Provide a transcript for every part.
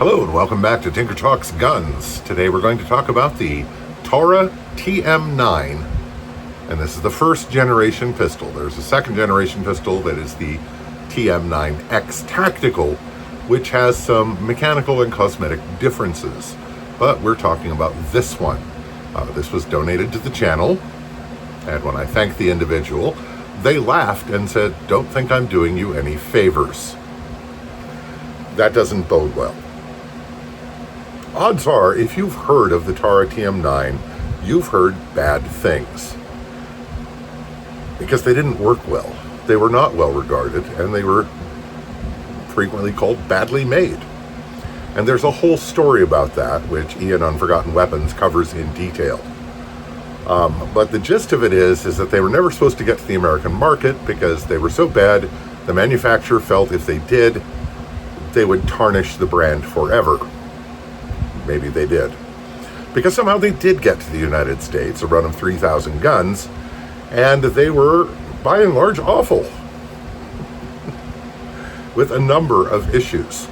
Hello and welcome back to Tinker Talks Guns. Today we're going to talk about the Tara TM-9, and this is the first generation pistol. There's a second generation pistol that is the TM-9X Tactical, which has some mechanical and cosmetic differences, but we're talking about this one. This was donated to the channel, and when I thanked the individual, they laughed and said, "Don't think I'm doing you any favors." That doesn't bode well. Odds are, if you've heard of the Tara TM-9, you've heard bad things. Because they didn't work well. They were not well regarded, and they were frequently called badly made. And there's a whole story about that, which Ian on Forgotten Weapons covers in detail. But the gist of it is that they were never supposed to get to the American market because they were so bad, the manufacturer felt if they did, they would tarnish the brand forever. Maybe they did. Because somehow they did get to the United States, a run of 3,000 guns, and they were, by and large, awful. With a number of issues.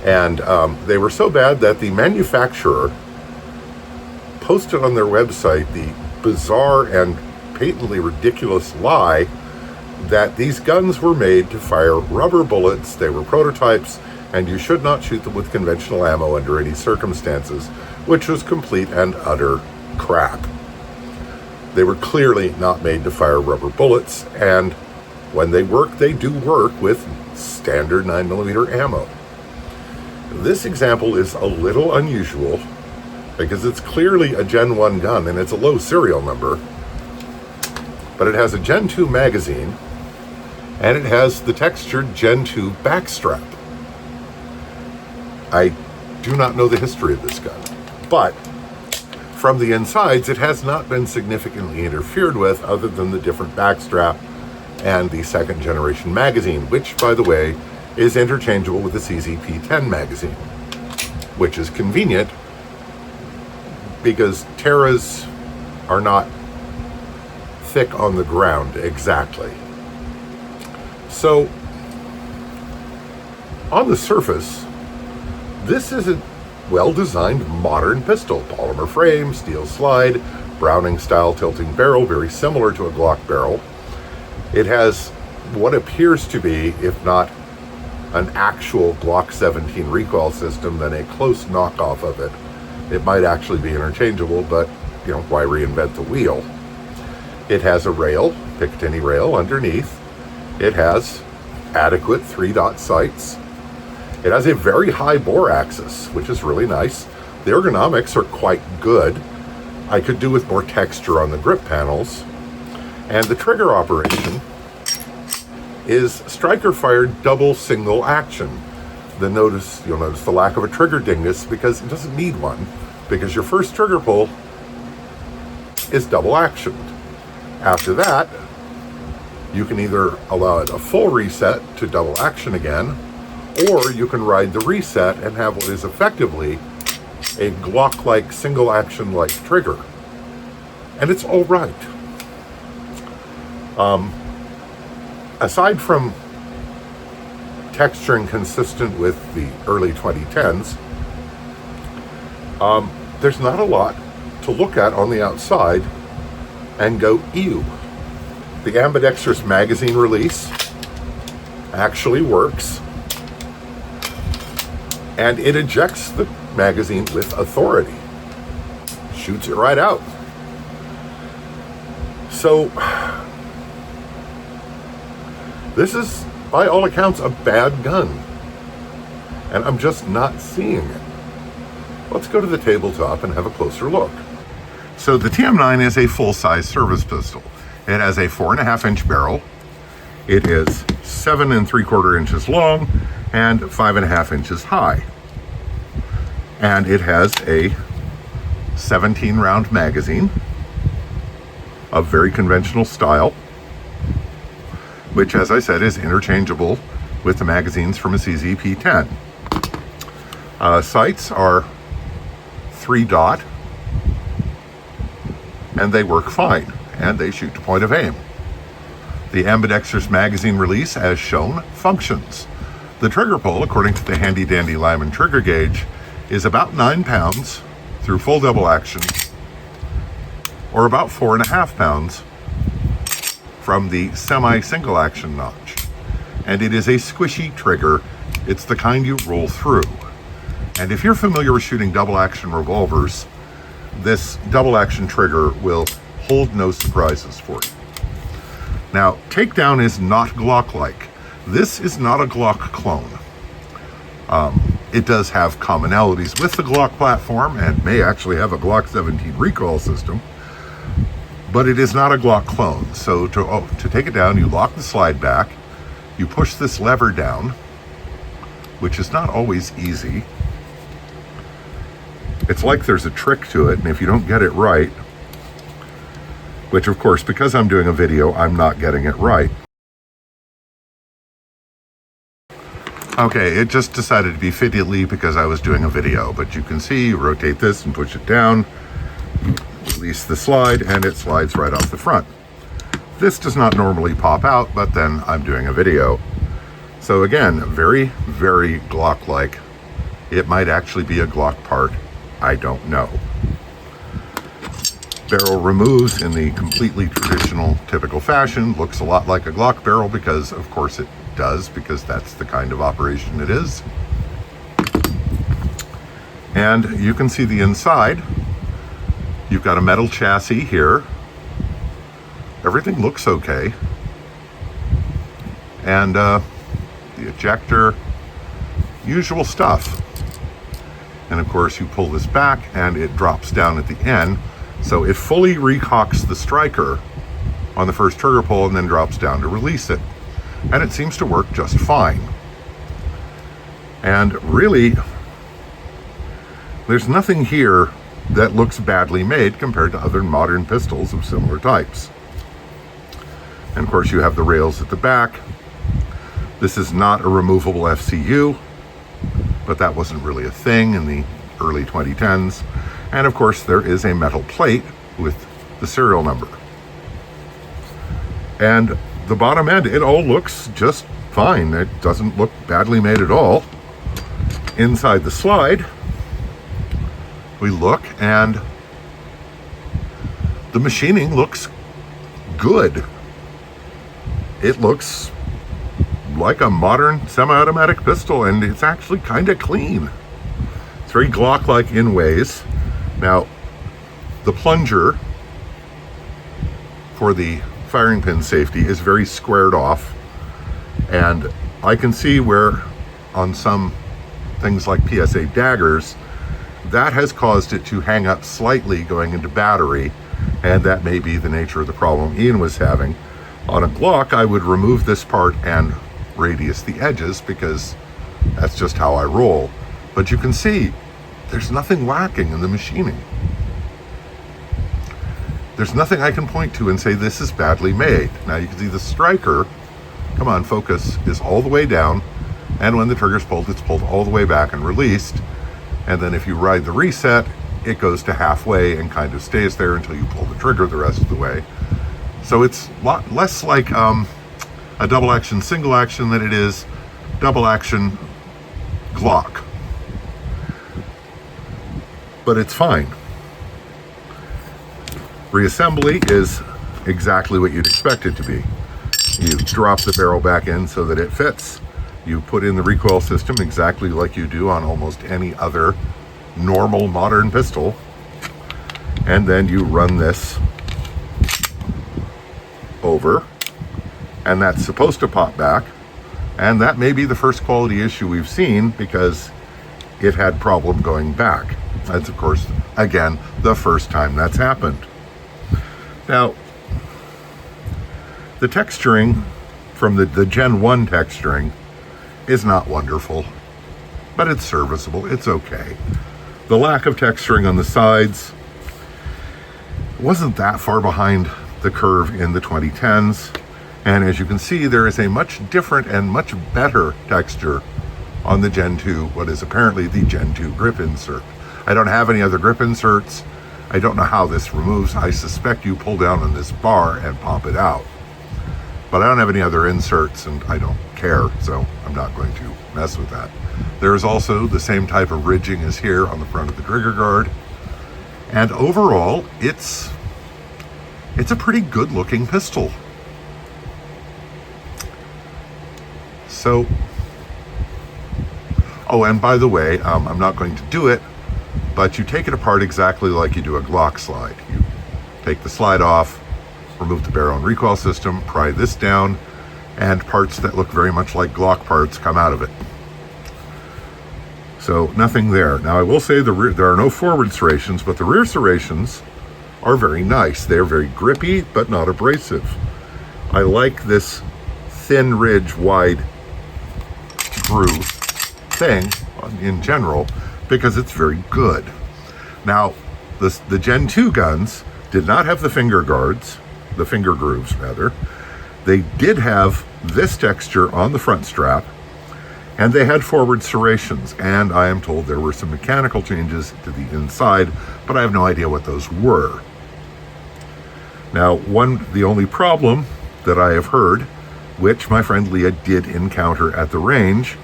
And they were so bad that the manufacturer posted on their website the bizarre and patently ridiculous lie that these guns were made to fire rubber bullets, they were prototypes, and you should not shoot them with conventional ammo under any circumstances, which was complete and utter crap. They were clearly not made to fire rubber bullets, and when they work, they do work with standard 9mm ammo. This example is a little unusual because it's clearly a Gen 1 gun and it's a low serial number, but it has a Gen 2 magazine and it has the textured Gen 2 backstrap. I do not know the history of this gun, but from the insides, it has not been significantly interfered with other than the different backstrap and the second generation magazine, which, by the way, is interchangeable with the CZP-10 magazine, which is convenient because Taras are not thick on the ground exactly. So, on the surface, this is a well-designed modern pistol. Polymer frame, steel slide, Browning-style tilting barrel, very similar to a Glock barrel. It has what appears to be, if not an actual Glock 17 recoil system, then a close knockoff of it. It might actually be interchangeable, but, why reinvent the wheel? It has a rail, Picatinny rail, underneath. It has adequate 3-dot sights. It has a very high bore axis, which is really nice. The ergonomics are quite good. I could do with more texture on the grip panels. And the trigger operation is striker-fired double single action. You'll notice the lack of a trigger dingus because it doesn't need one, because your first trigger pull is double actioned. After that, you can either allow it a full reset to double action again, or you can ride the reset and have what is effectively a Glock-like single action-like trigger. And it's all right. Aside from texturing consistent with the early 2010s, there's not a lot to look at on the outside and go, ew. The ambidextrous magazine release actually works, and it ejects the magazine with authority. Shoots it right out. So, this is, by all accounts, a bad gun. And I'm just not seeing it. Let's go to the tabletop and have a closer look. So the TM-9 is a full-size service pistol. It has a 4.5-inch barrel. It is 7 3/4 inches long and 5.5 inches high. And it has a 17-round magazine of very conventional style, which, as I said, is interchangeable with the magazines from a CZP-10. Sights are 3-dot, and they work fine, and they shoot to point of aim. The ambidextrous magazine release, as shown, functions. The trigger pull, according to the handy dandy Lyman trigger gauge, is about 9 pounds through full double action, or about 4.5 pounds from the semi-single action notch. And it is a squishy trigger. It's the kind you roll through. And if you're familiar with shooting double action revolvers, this double action trigger will hold no surprises for you. Now, takedown is not Glock-like. This is not a Glock clone. It does have commonalities with the Glock platform and may actually have a Glock 17 recoil system, but it is not a Glock clone. So to take it down, you lock the slide back, you push this lever down, which is not always easy. It's like there's a trick to it, and if you don't get it right, which of course, because I'm doing a video, I'm not getting it right. Okay, it just decided to be fiddly because I was doing a video, but you can see, you rotate this and push it down, release the slide, and it slides right off the front. This does not normally pop out, but then I'm doing a video. So again, very, very Glock-like. It might actually be a Glock part. I don't know. Barrel removes in the completely traditional, typical fashion. Looks a lot like a Glock barrel because, of course, it does, because that's the kind of operation it is. And you can see the inside. You've got a metal chassis here. Everything looks okay. And the ejector, usual stuff. And of course, you pull this back and it drops down at the end. So it fully recocks the striker on the first trigger pull and then drops down to release it. And it seems to work just fine. And really, there's nothing here that looks badly made compared to other modern pistols of similar types. And of course, you have the rails at the back. This is not a removable FCU, but that wasn't really a thing in the early 2010s. And of course, there is a metal plate with the serial number. And the bottom end, it all looks just fine. It doesn't look badly made at all. Inside the slide, we look and the machining looks good. It looks like a modern semi-automatic pistol, and it's actually kind of clean. It's very Glock-like in ways. Now, the plunger for the firing pin safety is very squared off, and I can see where on some things like PSA daggers, that has caused it to hang up slightly going into battery, and that may be the nature of the problem Ian was having. On a Glock, I would remove this part and radius the edges because that's just how I roll. But you can see there's nothing lacking in the machining. There's nothing I can point to and say this is badly made. Now you can see the striker, come on, focus, is all the way down, and when the trigger's pulled, it's pulled all the way back and released. And then if you ride the reset, it goes to halfway and kind of stays there until you pull the trigger the rest of the way. So it's a lot less like a double action, single action than it is double action Glock. But it's fine. Reassembly is exactly what you'd expect it to be. You drop the barrel back in so that it fits. You put in the recoil system exactly like you do on almost any other normal modern pistol. And then you run this over, and that's supposed to pop back. And that may be the first quality issue we've seen because it had problem going back. That's, of course, again, the first time that's happened. Now, the texturing from the Gen 1 texturing is not wonderful, but it's serviceable. It's okay. The lack of texturing on the sides wasn't that far behind the curve in the 2010s. And as you can see, there is a much different and much better texture on the Gen 2, what is apparently the Gen 2 grip insert. I don't have any other grip inserts. I don't know how this removes. I suspect you pull down on this bar and pop it out. but I don't have any other inserts and I don't care, so I'm not going to mess with that. There is also the same type of ridging as here on the front of the trigger guard, and overall it's a pretty good looking pistol. So, oh, and by the way, I'm not going to do it, but you take it apart exactly like you do a Glock slide. You take the slide off, remove the barrel and recoil system, pry this down, and parts that look very much like Glock parts come out of it. So nothing there. Now I will say there are no forward serrations, but the rear serrations are very nice. They're very grippy, but not abrasive. I like this thin ridge, wide groove thing in general because it's very good. Now, the Gen 2 guns did not have the finger guards, the finger grooves rather. They did have this texture on the front strap, and they had forward serrations, and I am told there were some mechanical changes to the inside, but I have no idea what those were. Now, the only problem that I have heard, which my friend Leah did encounter at the range,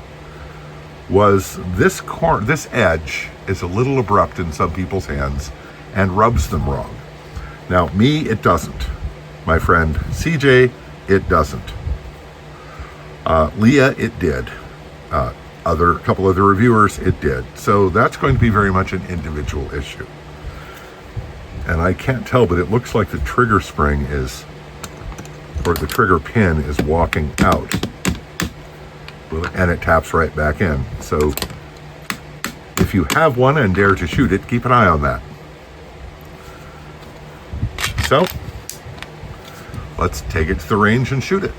was this edge is a little abrupt in some people's hands and rubs them wrong. Now, me, it doesn't. My friend CJ, it doesn't. Leah, it did. Couple other reviewers, it did. So that's going to be very much an individual issue. And I can't tell, but it looks like the trigger spring or the trigger pin is walking out. And it taps right back in. So if you have one and dare to shoot it, keep an eye on that. So let's take it to the range and shoot it.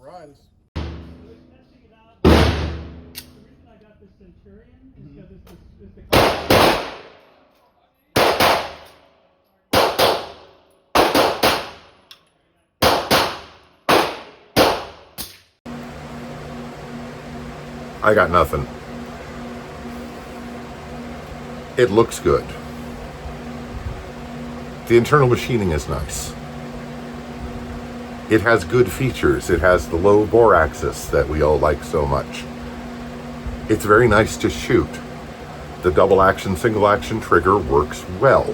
Runs. The reason I got this Centurion is because it's the I got nothing. It looks good. The internal machining is nice. It has good features. It has the low bore axis that we all like so much. It's very nice to shoot. The double action, single action trigger works well.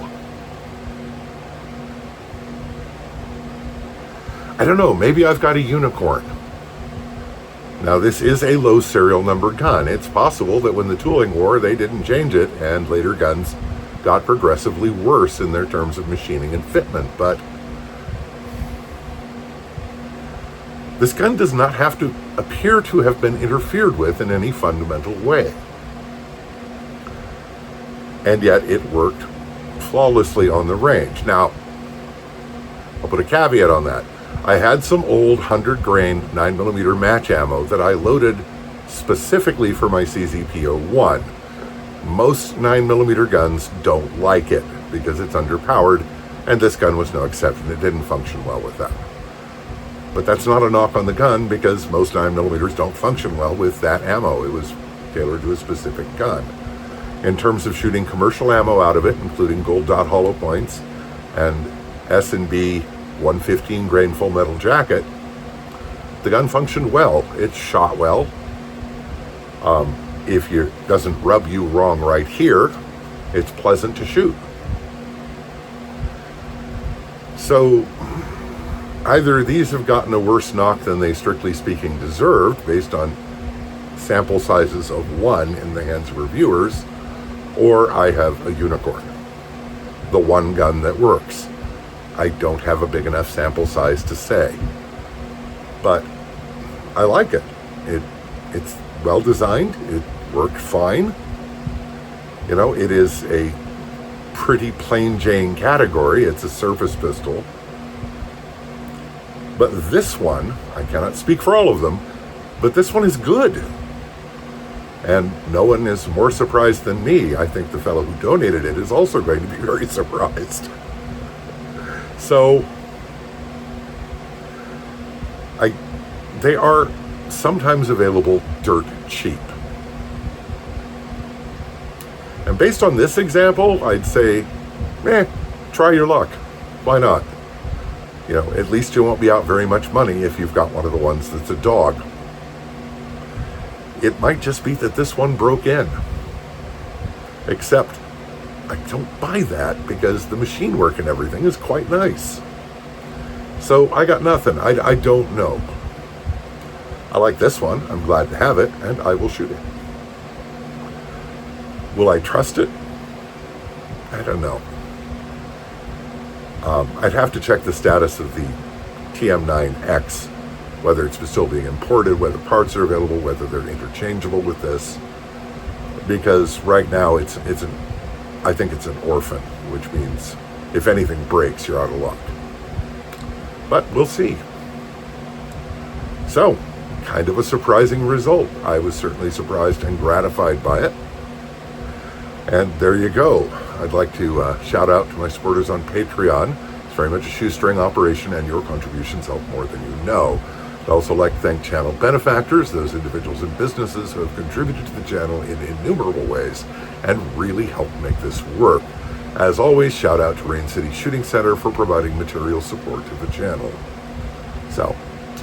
I don't know, maybe I've got a unicorn. Now this is a low serial number gun. It's possible that when the tooling war, they didn't change it and later guns got progressively worse in their terms of machining and fitment, but this gun does not have to appear to have been interfered with in any fundamental way. And yet it worked flawlessly on the range. Now, I'll put a caveat on that. I had some old 100 grain 9mm match ammo that I loaded specifically for my CZP-01. Most 9mm guns don't like it because it's underpowered, and this gun was no exception. It didn't function well with that. But that's not a knock on the gun because most 9mm don't function well with that ammo. It was tailored to a specific gun. In terms of shooting commercial ammo out of it, including gold dot hollow points and S&B 115 grain full metal jacket, the gun functioned well. It shot well. If it doesn't rub you wrong right here, it's pleasant to shoot. So either these have gotten a worse knock than they strictly speaking deserved based on sample sizes of one in the hands of reviewers, or I have a unicorn, the one gun that works. I don't have a big enough sample size to say, but I like it. It's well designed. worked fine. You know, it is a pretty plain Jane category. It's a surface pistol. But this one, I cannot speak for all of them, but this one is good. And no one is more surprised than me. I think the fellow who donated it is also going to be very surprised. So, they are sometimes available dirt cheap. And based on this example, I'd say, try your luck. Why not? You know, at least you won't be out very much money if you've got one of the ones that's a dog. It might just be that this one broke in. Except, I don't buy that because the machine work and everything is quite nice. So I got nothing. I don't know. I like this one. I'm glad to have it, and I will shoot it. Will I trust it? I don't know. I'd have to check the status of the TM-9X, whether it's still being imported, whether parts are available, whether they're interchangeable with this. Because right now I think it's an orphan, which means if anything breaks, you're out of luck. But we'll see. So, kind of a surprising result. I was certainly surprised and gratified by it. And there you go. I'd like to shout out to my supporters on Patreon. It's very much a shoestring operation, and your contributions help more than you know. I'd also like to thank channel benefactors, those individuals and businesses who have contributed to the channel in innumerable ways and really helped make this work. As always, shout out to Rain City Shooting Center for providing material support to the channel. So,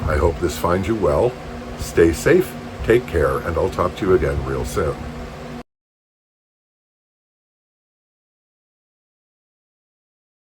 I hope this finds you well. Stay safe, take care, and I'll talk to you again real soon.